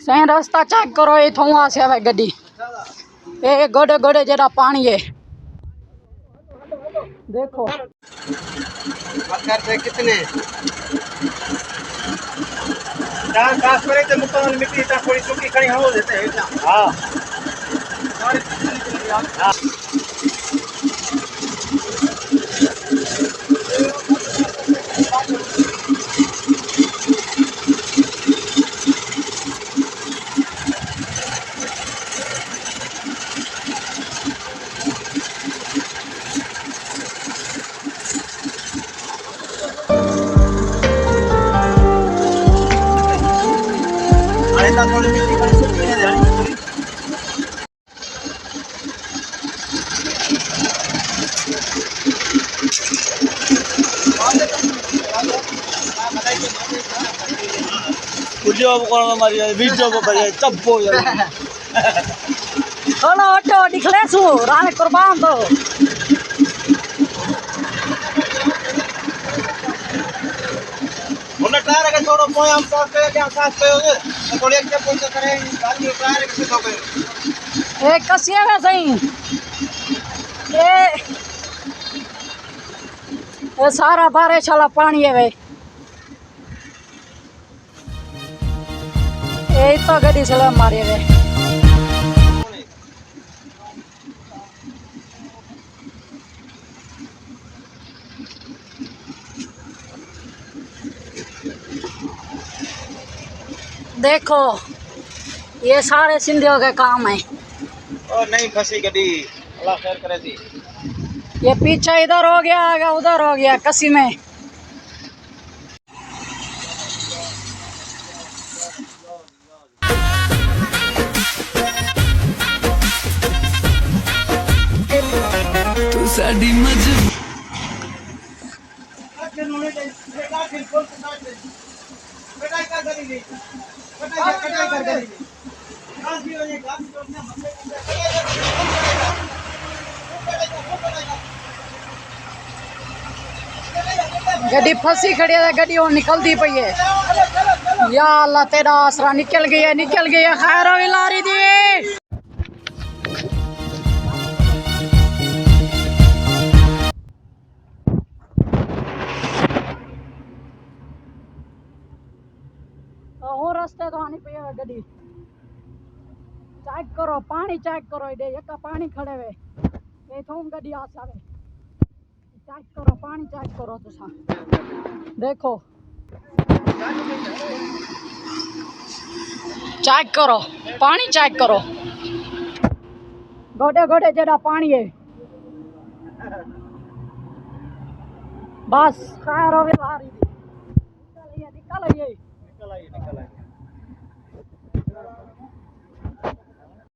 सही रास्ता चेक करो इथों आ से आवे गड्डी ए गोडे गोडे जेड़ा पानी है देखो पत्थर कितने चार खास करे तो मुकम्मल मिट्टी ता थोड़ी सूखी खड़ी हो देते हैं हां हां थोड़ी मिट्टी खड़ी सूखी है जानी जॉब करना मारी वीडियो को बजे चप्पो चलो ऑटो दिखले सु राने कुर्बान तो उन्हें टायर का छोड़ो कोई हम पास पे क्या साथ पे होगे तो थोड़ी एक चप्पो से करें गाड़ी टायर के तो पे एक कसिया है सही ये सारा बारिश वाला पानी है वे ये तो गड्डी चला मारे वे देखो ये सारे सिंधियों के काम है और नहीं फंसी गड्डी अल्लाह खैर करे जी ये पीछे इधर हो गया आगे उधर हो गया कसी में तू साडी मजबूरी गड्डी फंसी खड़ी है गड्डी और निकलती पई है या अल्लाह तेरा आसरा निकल गई है खैर हो लारी दी और रास्ते तो आनी पई है गड्डी चेक करो पानी चेक करो इधे एक पानी खड़े वे ये थोम गड्डी आ सारे चेक करो पानी चेक करो तुसा देखो चेक करो पानी चेक करो गोडे गोडे जेड़ा पानी है बस खैर हो लारी निकल ये